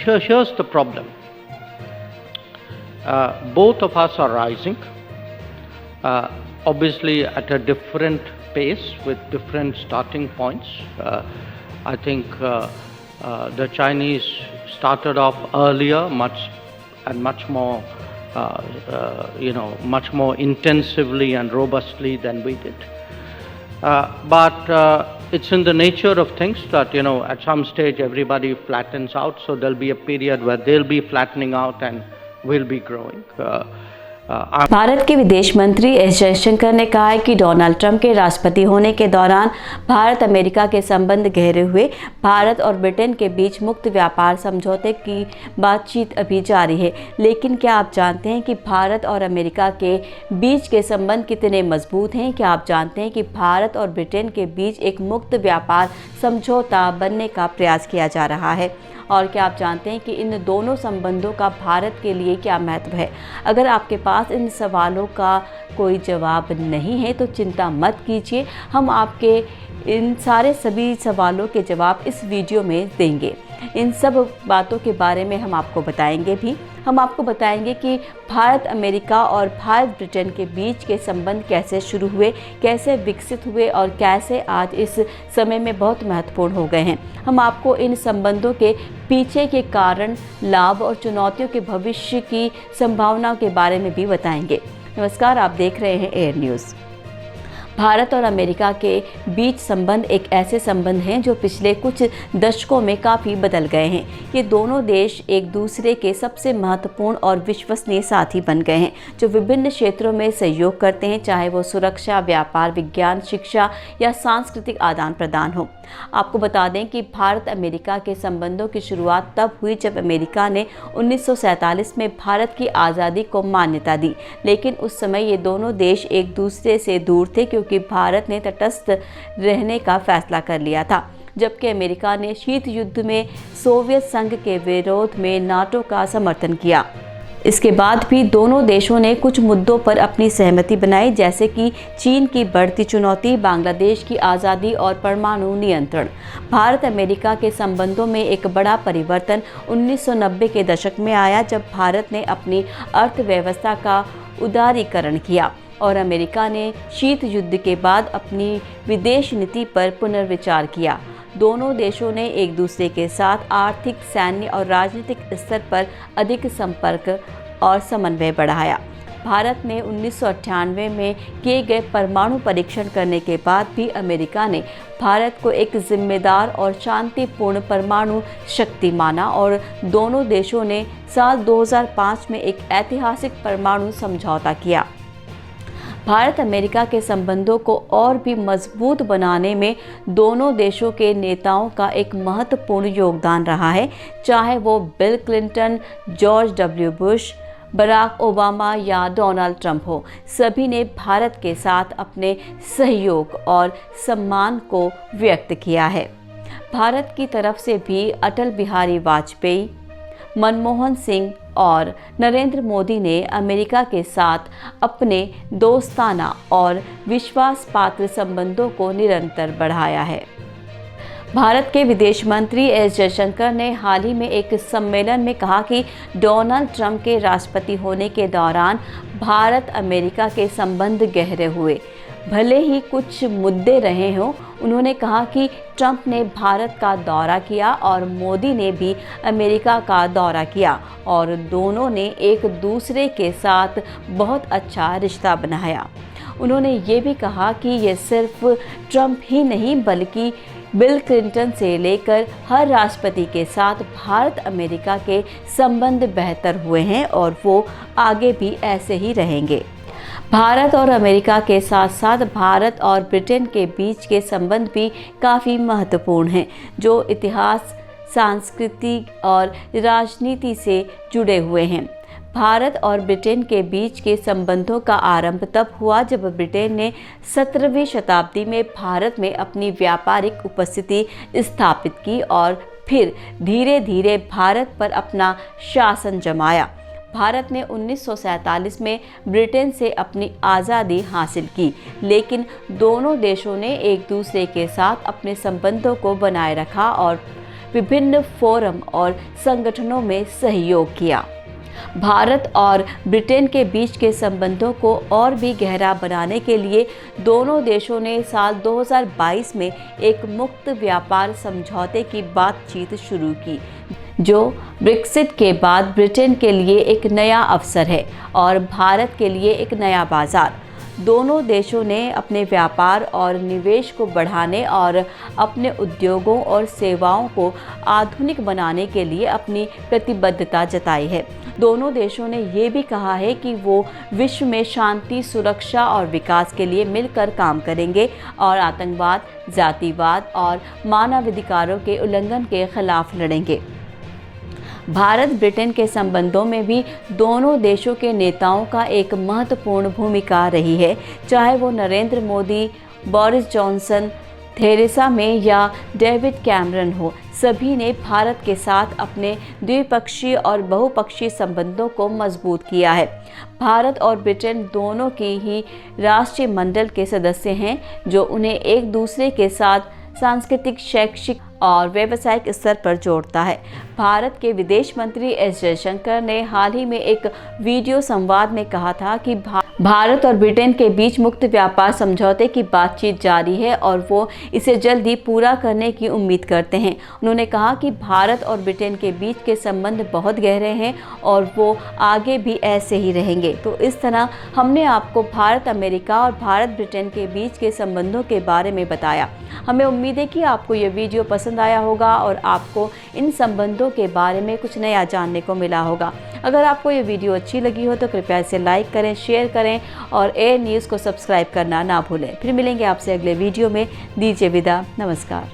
here's the problem. Both of us are rising, obviously at a different pace with different starting points. I think the Chinese started off earlier, much more, much more intensively and robustly than we did. But it's in the nature of things that, at some stage everybody flattens out. So there'll be a period where they'll be flattening out and we'll be growing. Bharat के विदेश मंत्री S Jaishankar ने कहा है कि Donald Trump के राष्ट्रपति होने के दौरान भारत अमेरिका के संबंध गहरे हुए। भारत और ब्रिटेन के बीच मुक्त व्यापार समझौते की बातचीत अभी जारी है, लेकिन क्या आप जानते हैं कि भारत और अमेरिका के बीच के संबंध कितने मजबूत हैं? क्या आप जानते हैं कि भारत और ब्रिटेन के बीच एक मुक्त व्यापार समझौता बनने का प्रयास किया जा रहा है? और क्या आप जानते हैं कि इन दोनों संबंधों का भारत के लिए क्या महत्व है? अगर आपके पास इन सवालों का कोई जवाब नहीं है तो चिंता मत कीजिए, हम आपके इन सभी सवालों के जवाब इस वीडियो में देंगे। इन सब बातों के बारे में हम आपको बताएंगे भी। हम आपको बताएंगे कि भारत अमेरिका और भारत ब्रिटेन के बीच के संबंध कैसे शुरू हुए, कैसे विकसित हुए और कैसे आज इस समय में बहुत महत्वपूर्ण हो गए हैं। हम आपको इन संबंधों के पीछे के कारण, लाभ और चुनौतियों के भविष्य की संभावनाओं के बारे में भी बताएंगे। नमस्कार, आप देख रहे हैं एयर न्यूज़। भारत और अमेरिका के बीच संबंध एक ऐसे संबंध हैं जो पिछले कुछ दशकों में काफ़ी बदल गए हैं। ये दोनों देश एक दूसरे के सबसे महत्वपूर्ण और विश्वसनीय साथी बन गए हैं, जो विभिन्न क्षेत्रों में सहयोग करते हैं, चाहे वो सुरक्षा, व्यापार, विज्ञान, शिक्षा या सांस्कृतिक आदान प्रदान हो। आपको बता दें कि भारत अमेरिका के संबंधों की शुरुआत तब हुई जब अमेरिका ने 1947 में भारत की आज़ादी को मान्यता दी, लेकिन उस समय ये दोनों देश एक दूसरे से दूर थे क्योंकि भारत ने तटस्थ रहने का फैसला कर लिया था, जबकि अमेरिका ने शीत युद्ध में सोवियत संघ के विरोध में नाटो का समर्थन किया। इसके बाद भी दोनों देशों ने कुछ मुद्दों पर अपनी सहमति बनाई, जैसे कि चीन की बढ़ती चुनौती, बांग्लादेश की आज़ादी और परमाणु नियंत्रण। भारत अमेरिका के संबंधों में एक बड़ा परिवर्तन 1990 के दशक में आया, जब भारत ने अपनी अर्थव्यवस्था का उदारीकरण किया और अमेरिका ने शीत युद्ध के बाद अपनी विदेश नीति पर पुनर्विचार किया। दोनों देशों ने एक दूसरे के साथ आर्थिक, सैन्य और राजनीतिक स्तर पर अधिक संपर्क और समन्वय बढ़ाया। भारत ने 1998 में किए गए परमाणु परीक्षण करने के बाद भी अमेरिका ने भारत को एक जिम्मेदार और शांतिपूर्ण परमाणु शक्ति माना और दोनों देशों ने साल 2005 में एक ऐतिहासिक परमाणु समझौता किया। भारत अमेरिका के संबंधों को और भी मजबूत बनाने में दोनों देशों के नेताओं का एक महत्वपूर्ण योगदान रहा है, चाहे वो Bill Clinton, George W Bush, Barack Obama या डोनाल्ड ट्रंप हो। सभी ने भारत के साथ अपने सहयोग और सम्मान को व्यक्त किया है। भारत की तरफ से भी अटल बिहारी वाजपेयी, मनमोहन सिंह और नरेंद्र मोदी ने अमेरिका के साथ अपने दोस्ताना और विश्वास पात्र संबंधों को निरंतर बढ़ाया है। भारत के विदेश मंत्री एस जयशंकर ने हाल ही में एक सम्मेलन में कहा कि डोनाल्ड ट्रंप के राष्ट्रपति होने के दौरान भारत अमेरिका के संबंध गहरे हुए, भले ही कुछ मुद्दे रहे हों। उन्होंने कहा कि ट्रंप ने भारत का दौरा किया और मोदी ने भी अमेरिका का दौरा किया और दोनों ने एक दूसरे के साथ बहुत अच्छा रिश्ता बनाया। उन्होंने ये भी कहा कि ये सिर्फ ट्रंप ही नहीं बल्कि बिल क्लिंटन से लेकर हर राष्ट्रपति के साथ भारत अमेरिका के संबंध बेहतर हुए हैं और वो आगे भी ऐसे ही रहेंगे। भारत और अमेरिका के साथ साथ भारत और ब्रिटेन के बीच के संबंध भी काफ़ी महत्वपूर्ण हैं, जो इतिहास, संस्कृति और राजनीति से जुड़े हुए हैं। भारत और ब्रिटेन के बीच के संबंधों का आरंभ तब हुआ जब ब्रिटेन ने 17वीं शताब्दी में भारत में अपनी व्यापारिक उपस्थिति स्थापित की और फिर धीरे धीरे भारत पर अपना शासन जमाया। भारत ने 1947 में ब्रिटेन से अपनी आज़ादी हासिल की, लेकिन दोनों देशों ने एक दूसरे के साथ अपने संबंधों को बनाए रखा और विभिन्न फोरम और संगठनों में सहयोग किया। भारत और ब्रिटेन के बीच के संबंधों को और भी गहरा बनाने के लिए दोनों देशों ने साल 2022 में एक मुक्त व्यापार समझौते की बातचीत शुरू की, जो ब्रेक्सिट के बाद ब्रिटेन के लिए एक नया अवसर है और भारत के लिए एक नया बाजार। दोनों देशों ने अपने व्यापार और निवेश को बढ़ाने और अपने उद्योगों और सेवाओं को आधुनिक बनाने के लिए अपनी प्रतिबद्धता जताई है। दोनों देशों ने ये भी कहा है कि वो विश्व में शांति, सुरक्षा और विकास के लिए मिलकर काम करेंगे और आतंकवाद, जातिवाद और मानवाधिकारों के उल्लंघन के खिलाफ लड़ेंगे। भारत ब्रिटेन के संबंधों में भी दोनों देशों के नेताओं का एक महत्वपूर्ण भूमिका रही है, चाहे वो Narendra Modi, Boris Johnson, Theresa May या डेविड कैमरन हो। सभी ने भारत के साथ अपने द्विपक्षीय और बहुपक्षीय संबंधों को मजबूत किया है। भारत और ब्रिटेन दोनों की ही राष्ट्रीय मंडल के सदस्य हैं, जो उन्हें एक दूसरे के साथ सांस्कृतिक, शैक्षिक और व्यावसायिक स्तर पर जोड़ता है। भारत के विदेश मंत्री एस जयशंकर ने हाल ही में एक वीडियो संवाद में कहा था कि भारत और ब्रिटेन के बीच मुक्त व्यापार समझौते की बातचीत जारी है और वो इसे जल्द ही पूरा करने की उम्मीद करते हैं। उन्होंने कहा कि भारत और ब्रिटेन के बीच के संबंध बहुत गहरे हैं और वो आगे भी ऐसे ही रहेंगे। तो इस तरह हमने आपको भारत अमेरिका और भारत ब्रिटेन के बीच के संबंधों के बारे में बताया। हमें उम्मीद है कि आपको ये वीडियो पसंद आया होगा और आपको इन संबंधों के बारे में कुछ नया जानने को मिला होगा। अगर आपको ये वीडियो अच्छी लगी हो तो कृपया इसे लाइक करें, शेयर करें और एयर न्यूज़ को सब्सक्राइब करना ना भूलें। फिर मिलेंगे आपसे अगले वीडियो में। दीजिए विदा, नमस्कार।